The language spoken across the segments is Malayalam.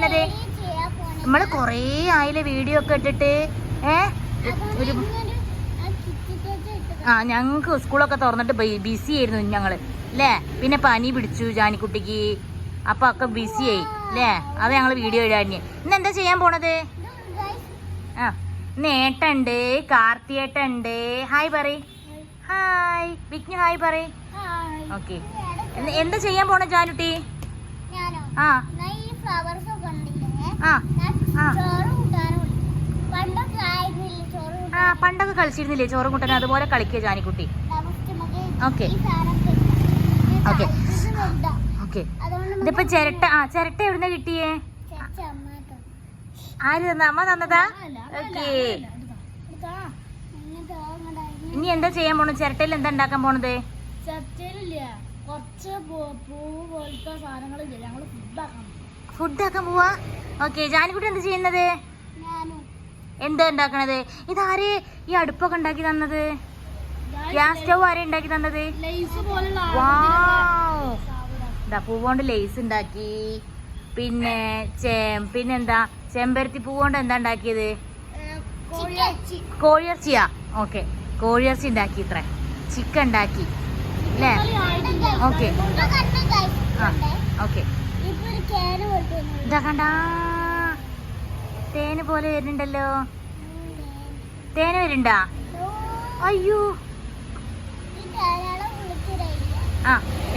ചെയ്യുന്നത്? നമ്മള് കൊറേ ആയില്ലേ വീഡിയോ ഒക്കെ ഇട്ടിട്ട്. ഒരു ഞങ്ങക്ക് സ്കൂളൊക്കെ തുറന്നിട്ട് ബിസി ആയിരുന്നു ഞങ്ങള് അല്ലേ. പിന്നെ പനി പിടിച്ചു ജാനിക്കുട്ടിക്ക്, അപ്പൊ ഒക്കെ ബിസി ആയി അല്ലേ. അത് ഞങ്ങള് വീഡിയോ ഇടാഞ്ഞ്. ഇന്ന് എന്താ ചെയ്യാൻ പോണത്? ഇന്ന് ഏട്ടുണ്ട്, കാർത്തിയേട്ടുണ്ട്. ഹായ് പറയ്. ഹായ് വിജ്ഞു, ഹായ് പറയ്. ഓക്കെ, എന്താ ചെയ്യാൻ പോണ ജാനുട്ടി? പണ്ടൊക്കെ കളിച്ചിരുന്നില്ലേ ചോറ് കൂട്ടാൻ? അതുപോലെ കളിക്കുക ജാനിക്കുട്ടി. Okay okay okay. ഇതിപ്പോ ചിരട്ട ചിരട്ട എവിടുന്ന കിട്ടിയേ? ആര് തന്ന? അമ്മ തന്നതാ? ഓക്കെ. ഇനി എന്താ ചെയ്യാൻ പോണത്? ചിരട്ടയിൽ എന്താ ഉണ്ടാക്കാൻ പോണത്? ഫുഡ് ആക്കാൻ പോവാ. ഓക്കെ, ജാനിക്കുട്ടി എന്താ ചെയ്യുന്നത്? എന്താ ഉണ്ടാക്കണത്? ഇതാര് ഈ അടുപ്പൊക്കെ ഉണ്ടാക്കി തന്നത്? ഗ്യാസ് സ്റ്റവ് ആരെ ഉണ്ടാക്കി തന്നത്? ഇതാ പൂവുകൊണ്ട് ലേസ് ഉണ്ടാക്കി. പിന്നെ പിന്നെന്താ ചെമ്പരത്തി പൂവുകൊണ്ട് എന്താ ഉണ്ടാക്കിയത്? കോഴിയിറച്ചിയാ. ഓക്കെ, കോഴിയിറച്ചി ഉണ്ടാക്കി. ഇത്ര ചിക്കൻ ഉണ്ടാക്കി അല്ലേ? Okay okay. ഇതാ കണ്ടാ, തേന് പോലെ വരുന്നുണ്ടല്ലോ. തേന് വരുന്നുണ്ടാ? അയ്യോ,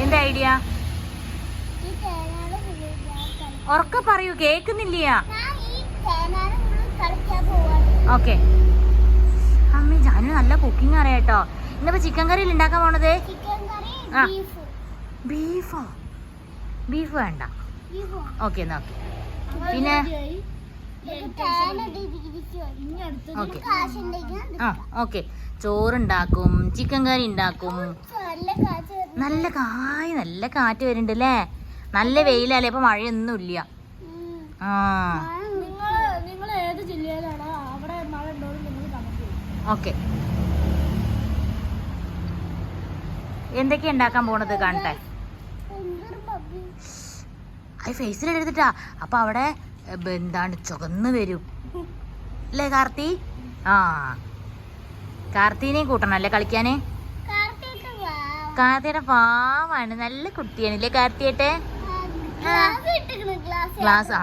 എന്താ ഐഡിയ? ഉറക്കെ പറയൂ, കേക്കുന്നില്ല. ഓക്കെ. അമ്മ ജാനു നല്ല കുക്കിംഗ് അറിയാട്ടോ. ഇന്നിപ്പോ ചിക്കൻ കറി ഉണ്ടാക്കാൻ പോണത്? ബീഫോ? ബീഫ് വേണ്ട. ഓക്കെ എന്നാ ഓക്കെ. പിന്നെ ഓക്കെ, ചോറുണ്ടാക്കും, ചിക്കൻ കറി ഉണ്ടാക്കും. നല്ല കാറ്റ് വരുന്നുണ്ട് അല്ലേ? നല്ല വെയിലല്ലേ, ഇപ്പൊ മഴയൊന്നും ഇല്ല. ഓക്കെ, എന്തൊക്കെയാ ഉണ്ടാക്കാൻ പോണത് കാണട്ടെ. അത് ഫേസിലെടുത്തിട്ടാ. അപ്പൊ അവിടെ എന്താണ് ചുവന്ന് വരും അല്ലേ കാർത്തി? കാർത്തിനെയും കൂട്ടണം അല്ലേ കളിക്കാന്? കാർത്തിയുടെ പാവാണ്, നല്ല കുട്ടിയാണല്ലേ കാർത്തിയേട്ടെ. ഗ്ലാസ്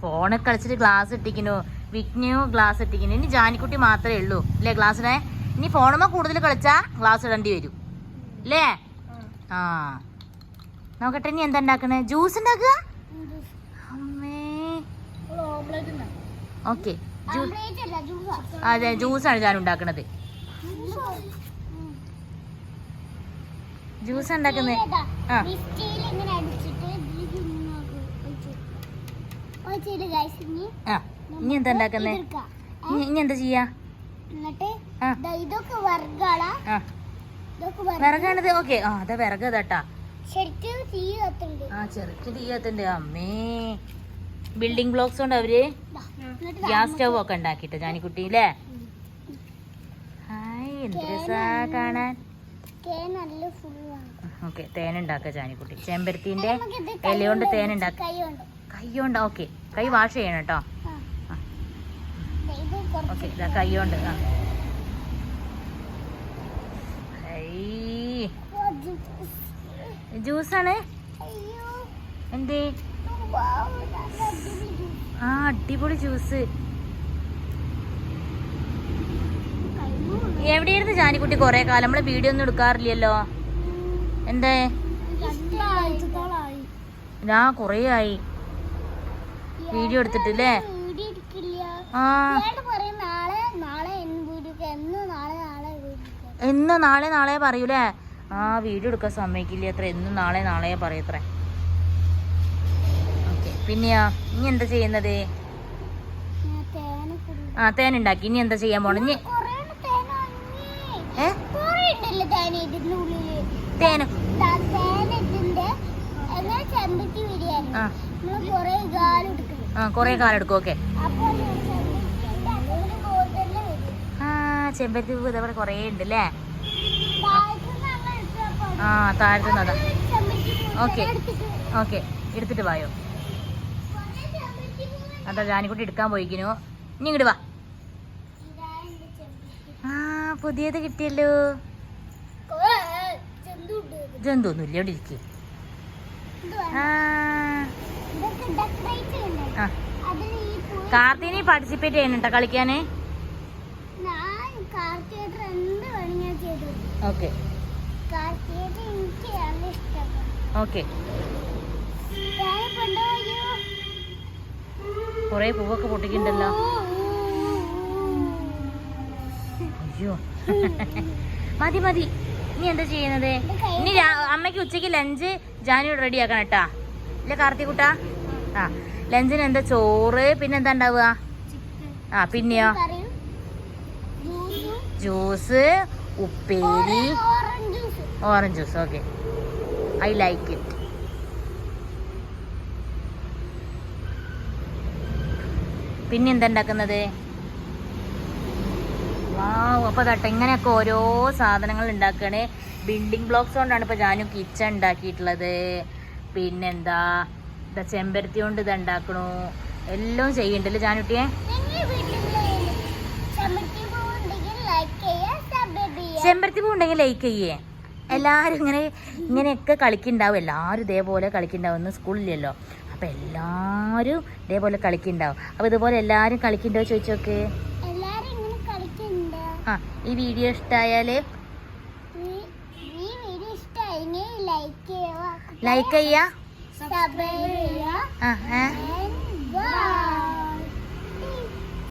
ഫോണിൽ കളിച്ചിട്ട് ഗ്ലാസ് ഇട്ടിക്കുന്നു. വിജ്ഞു ഗ്ലാസ് ഇട്ടിക്കുന്നു. ഇനി ജാനിക്കുട്ടി മാത്രമേ ഉള്ളൂ അല്ലേ ഗ്ലാസ്സിനെ? ഇനി ഫോണുമ്മ കൂടുതൽ കളിച്ചാ ഗ്ലാസ് ഇടേണ്ടി വരും അല്ലേ? നോക്കട്ടെ, ഇനി എന്താ ഉണ്ടാക്കണേ? ജ്യൂസ് ഉണ്ടാക്കുക. അമ്മേ, ഓക്കെ. അതെ, ജ്യൂസാണ് ഞാൻ ഉണ്ടാക്കണത്. ജ്യൂസ് ഉണ്ടാക്കുന്നത്. ഇനി എന്താ ഉണ്ടാക്കുന്നേ? ഇനി എന്താ ചെയ്യാ? വിറകാണിത്. ഓക്കെ, അതെ വിറക് കേട്ടാ. ചെറുക്ക് തീ കത്തുണ്ട്. അമ്മേ, ബിൽഡിംഗ് ബ്ലോക്സ് കൊണ്ട് അവര് ഗ്യാസ് സ്റ്റവ് ഒക്കെ ഉണ്ടാക്കിട്ട് ജാനിക്കുട്ടി അല്ലേ? ഹായ്, എന്ത് രസാ കാണാൻ. ഓക്കെ, തേനുണ്ടാക്ക ജാനിക്കുട്ടി. ചെമ്പരത്തിന്റെ ഇലയോണ്ട് തേനുണ്ടാക്ക. കൈ കൊണ്ട്. ഓക്കെ, കൈ വാഷ് ചെയ്യണം കേട്ടോ. ഓക്കെ, ഇതാ കൈ കൊണ്ട്. ജ്യൂസാണ്. എന്തേ? അടിപൊളി ജ്യൂസ്. എവിടെയായിരുന്നു ജാനിക്കുട്ടി കൊറേ കാലം? നമ്മള് വീഡിയോ ഒന്നും എടുക്കാറില്ലല്ലോ. എന്തേ? ഞാൻ കൊറേ ആയി വീഡിയോ എടുത്തിട്ടില്ലേ? എന്നും നാളെ പറയൂലേ? വീഡിയോ എടുക്കാൻ സമ്മതിക്കില്ല അത്ര. എന്നും നാളെ പറയത്രേ. ഓക്കെ, പിന്നെയാ ഇനി എന്താ ചെയ്യുന്നത്? തേനുണ്ടാക്കി. ഇനി എന്താ ചെയ്യാൻ പോണ? ഇനി തേന് കൊറേ കാലം എടുക്കും. ഓക്കെ, ചെമ്പരത്തി പൂ ഇതവിടെ കൊറേ ഉണ്ട് അല്ലേ? താഴ്ത്തുന്നതാ. ഓക്കെ ഓക്കെ, എടുത്തിട്ട് പോയോ? അതാ ജാനിക്കുട്ടി എടുക്കാൻ പോയിക്കുന്നു. ഇനി ഇങ്ങോട്ട് വാ. ആ പുതിയത് കിട്ടിയല്ലോ. ജന്തൊന്നുമില്ല ഇവിടെ ഇരിക്കേ. കാർത്തിനി പാർട്ടിസിപ്പേറ്റ് ചെയ്യുന്നുണ്ടോ കളിക്കാന്? Okay okay. കൊറേ പൂവൊക്കെ പൊട്ടിക്കണ്ടല്ലോ. അയ്യോ മതി മതി. ഇനി എന്താ ചെയ്യുന്നത്? ഇനി അമ്മയ്ക്ക് ഉച്ചയ്ക്ക് ലഞ്ച് ജാനു റെഡി ആക്കണം കേട്ടാ. ഇല്ല കാർത്തിക്കുട്ടാ? ആ ലഞ്ചിന് എന്താ? ചോറ്, പിന്നെ എന്താ ഉണ്ടാവുക? ആ പിന്നെയോ ജ്യൂസ്, ഉപ്പേരി, orange juice. Okay, I like it. പിന്നെ എന്താ ഉണ്ടാക്കുന്നത്? വാവ്. അപ്പോൾ തട്ടെ ഇങ്ങനെയൊക്കെ ഓരോ സാധനങ്ങൾ ഉണ്ടാക്കുകയാണ്. ബിൽഡിംഗ് ബ്ലോക്സ് കൊണ്ടാണ് ഇപ്പോൾ ജാനു കിച്ചൺ ഉണ്ടാക്കിയിട്ടുള്ളത്. പിന്നെന്താ ചെമ്പരത്തി കൊണ്ട് ഇത് ഉണ്ടാക്കണു. എല്ലാം ചെയ്യണ്ടല്ലോ ജാനുട്ടിയെ. ചെമ്പരത്തി പൂ ഉണ്ടെങ്കിൽ ലൈക്ക് ചെയ്യേ. എല്ലാവരും ഇങ്ങനെയൊക്കെ കളിക്കുന്നുണ്ടാവും. എല്ലാവരും ഇതേപോലെ കളിക്കുന്നുണ്ടാവും. ഇന്ന് സ്കൂളില്ലല്ലോ, അപ്പം എല്ലാവരും ഇതേപോലെ കളിക്കുന്നുണ്ടാവും. അപ്പോൾ ഇതുപോലെ എല്ലാവരും കളിക്കുന്നുണ്ടോ ചോദിച്ചോക്കെ. ആ ഈ വീഡിയോ ഇഷ്ടമായാൽ ലൈക്ക് ചെയ്യുക. ആ